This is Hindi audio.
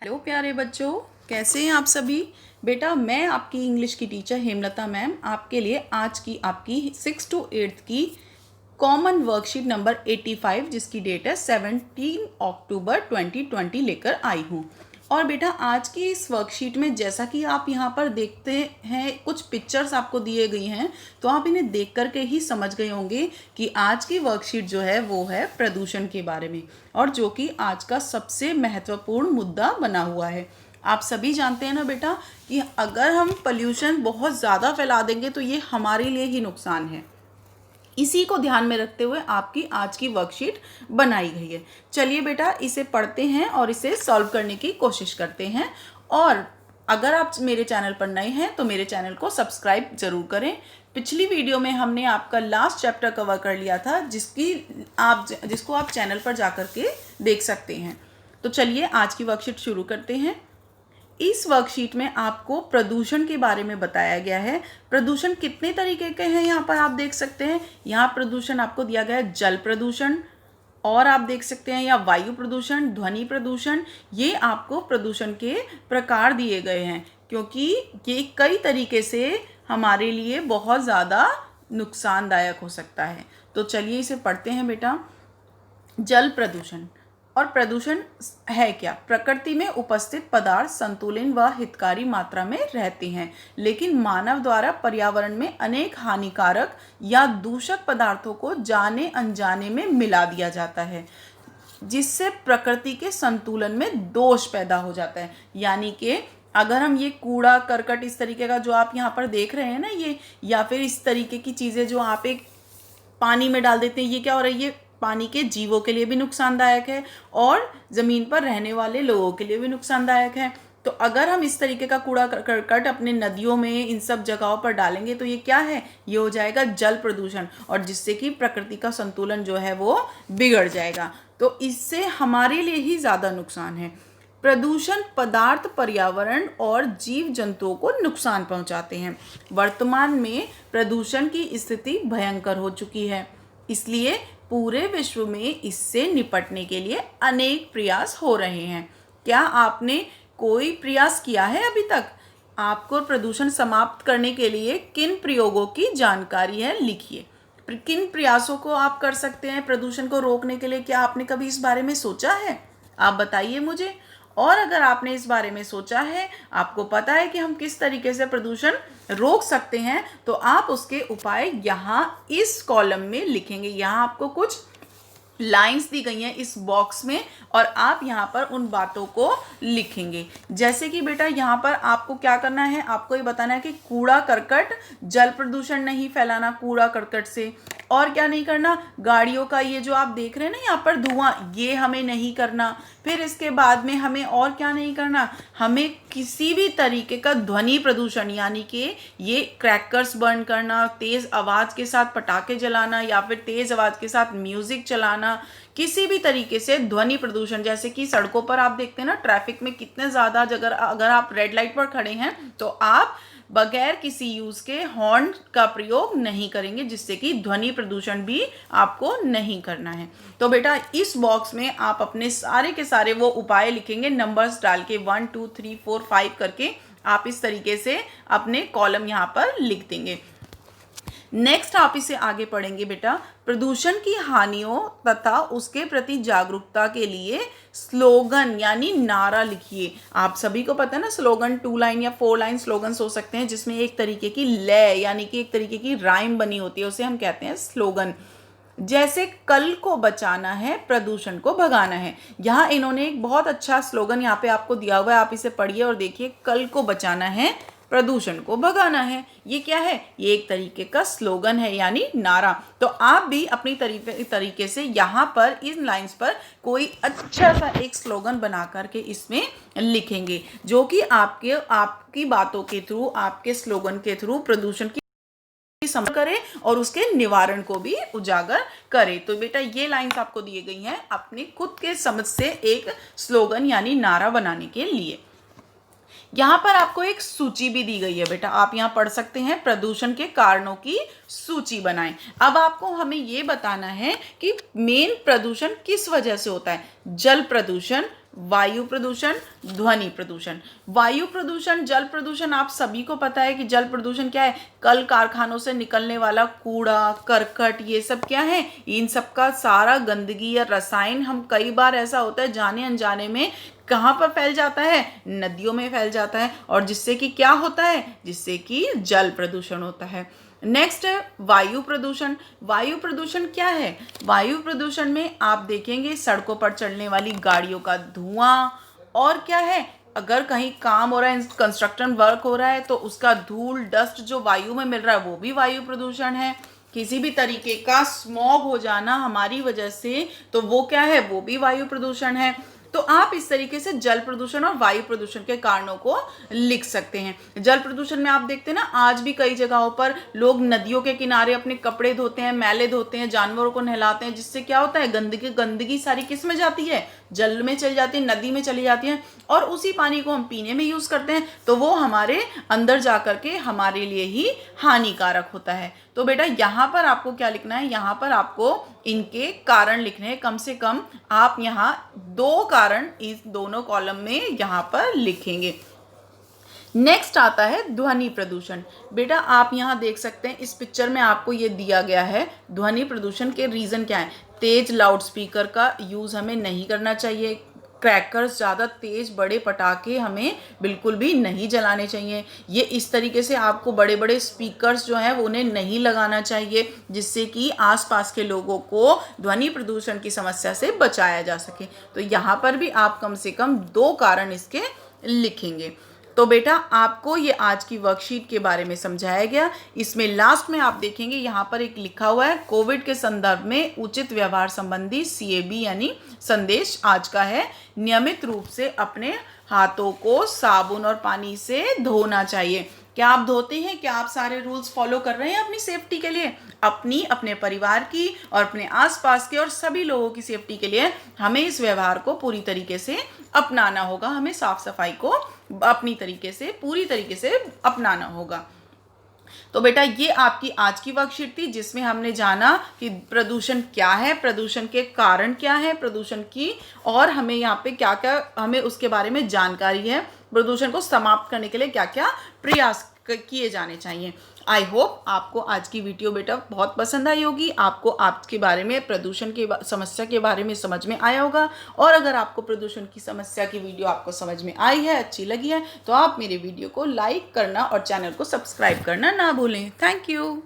हेलो प्यारे बच्चों, कैसे हैं आप सभी। बेटा मैं आपकी इंग्लिश की टीचर हेमलता मैम आपके लिए आज की आपकी 6 to 8 की कॉमन वर्कशीट नंबर 85 जिसकी डेट है 17 अक्टूबर 2020 लेकर आई हूँ। और बेटा आज की इस वर्कशीट में जैसा कि आप यहाँ पर देखते हैं कुछ पिक्चर्स आपको दिए गई हैं, तो आप इन्हें देख करके ही समझ गए होंगे कि आज की वर्कशीट जो है वो है प्रदूषण के बारे में, और जो कि आज का सबसे महत्वपूर्ण मुद्दा बना हुआ है। आप सभी जानते हैं ना बेटा कि अगर हम पोल्यूशन बहुत ज़्यादा फैला देंगे तो ये हमारे लिए ही नुकसान है। इसी को ध्यान में रखते हुए आपकी आज की वर्कशीट बनाई गई है। चलिए बेटा इसे पढ़ते हैं और इसे सॉल्व करने की कोशिश करते हैं। और अगर आप मेरे चैनल पर नए हैं तो मेरे चैनल को सब्सक्राइब जरूर करें। पिछली वीडियो में हमने आपका लास्ट चैप्टर कवर कर लिया था जिसको आप चैनल पर जाकर के देख सकते हैं। तो चलिए आज की वर्कशीट शुरू करते हैं। इस वर्कशीट में आपको प्रदूषण के बारे में बताया गया है। प्रदूषण कितने तरीके के हैं यहाँ पर आप देख सकते हैं। यहाँ प्रदूषण आपको दिया गया है जल प्रदूषण, और आप देख सकते हैं या वायु प्रदूषण, ध्वनि प्रदूषण। ये आपको प्रदूषण के प्रकार दिए गए हैं क्योंकि ये कई तरीके से हमारे लिए बहुत ज़्यादा नुकसानदायक हो सकता है। तो चलिए इसे पढ़ते हैं बेटा। जल प्रदूषण और प्रदूषण है क्या। प्रकृति में उपस्थित पदार्थ संतुलित व हितकारी मात्रा में रहते हैं, लेकिन मानव द्वारा पर्यावरण में अनेक हानिकारक या दूषक पदार्थों को जाने अनजाने में मिला दिया जाता है, जिससे प्रकृति के संतुलन में दोष पैदा हो जाता है। यानी कि अगर हम ये कूड़ा करकट इस तरीके का जो आप यहाँ पर देख रहे हैं ना, ये या फिर इस तरीके की चीज़ें जो आप एक पानी में डाल देते हैं, ये क्या हो रहा है, ये पानी के जीवों के लिए भी नुकसानदायक है और ज़मीन पर रहने वाले लोगों के लिए भी नुकसानदायक है। तो अगर हम इस तरीके का कूड़ा करकट अपने नदियों में इन सब जगहों पर डालेंगे तो ये क्या है, ये हो जाएगा जल प्रदूषण, और जिससे कि प्रकृति का संतुलन जो है वो बिगड़ जाएगा। तो इससे हमारे लिए ही ज़्यादा नुकसान है। प्रदूषण पदार्थ पर्यावरण और जीव जंतुओं को नुकसान पहुंचाते हैं। वर्तमान में प्रदूषण की स्थिति भयंकर हो चुकी है, इसलिए पूरे विश्व में इससे निपटने के लिए अनेक प्रयास हो रहे हैं। क्या आपने कोई प्रयास किया है अभी तक? आपको प्रदूषण समाप्त करने के लिए किन प्रयोगों की जानकारी है, लिखिए। किन प्रयासों को आप कर सकते हैं प्रदूषण को रोकने के लिए? क्या आपने कभी इस बारे में सोचा है? आप बताइए मुझे। और अगर आपने इस बारे में सोचा है, आपको पता है कि हम किस तरीके से प्रदूषण रोक सकते हैं, तो आप उसके उपाय यहाँ इस कॉलम में लिखेंगे। यहाँ आपको कुछ लाइंस दी गई हैं इस बॉक्स में, और आप यहाँ पर उन बातों को लिखेंगे। जैसे कि बेटा यहाँ पर आपको क्या करना है, आपको ये बताना है कि कूड़ा करकट, जल प्रदूषण नहीं फैलाना कूड़ा करकट से। और क्या नहीं करना, गाड़ियों का ये जो आप देख रहे हैं ना यहाँ पर धुआं, ये हमें नहीं करना। फिर इसके बाद में हमें और क्या नहीं करना, हमें किसी भी तरीके का ध्वनि प्रदूषण, यानी कि ये क्रैकर्स बर्न करना, तेज़ आवाज़ के साथ पटाखे जलाना या फिर तेज़ आवाज़ के साथ म्यूज़िक चलाना, किसी भी तरीके से ध्वनि प्रदूषण। जैसे कि सड़कों पर आप देखते हैं ना, ट्रैफिक में कितने ज़्यादा अगर आप रेड लाइट पर खड़े हैं तो आप बगैर किसी यूज़ के हॉर्न का प्रयोग नहीं करेंगे, जिससे कि ध्वनि प्रदूषण भी आपको नहीं करना है। तो बेटा इस बॉक्स में आप अपने सारे के सारे वो उपाय लिखेंगे, नंबर्स डाल के 1 2 3 4 5 करके आप इस तरीके से अपने कॉलम यहाँ पर लिख देंगे। नेक्स्ट आप इसे आगे पढ़ेंगे बेटा। प्रदूषण की हानियों तथा उसके प्रति जागरूकता के लिए स्लोगन यानी नारा लिखिए। आप सभी को पता है ना, स्लोगन 2 लाइन या 4 लाइन स्लोगन्स हो सकते हैं, जिसमें एक तरीके की लय यानी कि एक तरीके की राइम बनी होती है, उसे हम कहते हैं स्लोगन। जैसे कल को बचाना है, प्रदूषण को भगाना है। यहाँ इन्होंने एक बहुत अच्छा स्लोगन यहाँ पे आपको दिया हुआ है, आप इसे पढ़िए और देखिए। कल को बचाना है, प्रदूषण को भगाना है, ये क्या है, ये एक तरीके का स्लोगन है यानी नारा। तो आप भी अपनी तरीके से यहाँ पर इन लाइंस पर कोई अच्छा सा एक स्लोगन बना करके इसमें लिखेंगे, जो कि आपकी बातों के थ्रू, आपके स्लोगन के थ्रू प्रदूषण की समझ करे और उसके निवारण को भी उजागर करे। तो बेटा ये लाइंस आपको दी गई हैं अपनी खुद के समझ से एक स्लोगन यानी नारा बनाने के लिए। यहाँ पर आपको एक सूची भी दी गई है बेटा, आप यहाँ पढ़ सकते हैं, प्रदूषण के कारणों की सूची बनाएं। अब आपको हमें ये बताना है कि मेन प्रदूषण किस वजह से होता है। जल प्रदूषण, वायु प्रदूषण, ध्वनि प्रदूषण। वायु प्रदूषण, जल प्रदूषण, आप सभी को पता है कि जल प्रदूषण क्या है, कल कारखानों से निकलने वाला कूड़ा करकट, ये सब क्या है, इन सब का सारा गंदगी या रसायन, हम कई बार ऐसा होता है जाने अनजाने में कहाँ पर फैल जाता है, नदियों में फैल जाता है, और जिससे कि क्या होता है, जिससे कि जल प्रदूषण होता है। नेक्स्ट है वायु प्रदूषण। वायु प्रदूषण क्या है, वायु प्रदूषण में आप देखेंगे सड़कों पर चलने वाली गाड़ियों का धुआं, और क्या है, अगर कहीं काम हो रहा है, कंस्ट्रक्शन वर्क हो रहा है, तो उसका धूल डस्ट जो वायु में मिल रहा है वो भी वायु प्रदूषण है। किसी भी तरीके का स्मॉग हो जाना हमारी वजह से, तो वो क्या है, वो भी वायु प्रदूषण है। तो आप इस तरीके से जल प्रदूषण और वायु प्रदूषण के कारणों को लिख सकते हैं। जल प्रदूषण में आप देखते हैं ना, आज भी कई जगहों पर लोग नदियों के किनारे अपने कपड़े धोते हैं, मैले धोते हैं, जानवरों को नहलाते हैं, जिससे क्या होता है, गंदगी सारी किस में जाती है, जल में चली जाती है, नदी में चली जाती है, और उसी पानी को हम पीने में यूज करते हैं, तो वो हमारे अंदर जा करके हमारे लिए ही हानिकारक होता है। तो बेटा यहाँ पर आपको क्या लिखना है, यहाँ पर आपको इनके कारण लिखने हैं। कम से कम आप यहाँ 2 कारण इस दोनों कॉलम में यहाँ पर लिखेंगे। नेक्स्ट आता है ध्वनि प्रदूषण। बेटा आप यहाँ देख सकते हैं, इस पिक्चर में आपको ये दिया गया है, ध्वनि प्रदूषण के रीज़न क्या है। तेज लाउड स्पीकर का यूज़ हमें नहीं करना चाहिए, क्रैकर्स, ज़्यादा तेज़ बड़े पटाखे हमें बिल्कुल भी नहीं जलाने चाहिए। ये इस तरीके से आपको बड़े बड़े स्पीकर्स जो हैं वो उन्हें नहीं लगाना चाहिए, जिससे कि आसपास के लोगों को ध्वनि प्रदूषण की समस्या से बचाया जा सके। तो यहाँ पर भी आप कम से कम 2 कारण इसके लिखेंगे। तो बेटा आपको ये आज की वर्कशीट के बारे में समझाया गया। इसमें लास्ट में आप देखेंगे यहाँ पर एक लिखा हुआ है, कोविड के संदर्भ में उचित व्यवहार संबंधी CAB यानी संदेश आज का है, नियमित रूप से अपने हाथों को साबुन और पानी से धोना चाहिए। क्या आप धोते हैं, क्या आप सारे रूल्स फॉलो कर रहे हैं अपनी सेफ्टी के लिए, अपने परिवार की और अपने आसपास के और सभी लोगों की सेफ्टी के लिए हमें इस व्यवहार को पूरी तरीके से अपनाना होगा। हमें साफ सफाई को अपनी तरीके से पूरी तरीके से अपनाना होगा। तो बेटा ये आपकी आज की वर्कशीट थी, जिसमें हमने जाना कि प्रदूषण क्या है, प्रदूषण के कारण क्या है, प्रदूषण की, और हमें यहाँ पे क्या क्या हमें उसके बारे में जानकारी है, प्रदूषण को समाप्त करने के लिए क्या क्या प्रयास किए जाने चाहिए। आई होप आपको आज की वीडियो बेटा बहुत पसंद आई होगी, आपको आपके बारे में प्रदूषण की समस्या के बारे में समझ में आया होगा। और अगर आपको प्रदूषण की समस्या की वीडियो आपको समझ में आई है, अच्छी लगी है, तो आप मेरे वीडियो को लाइक करना और चैनल को सब्सक्राइब करना ना भूलें। Thank you.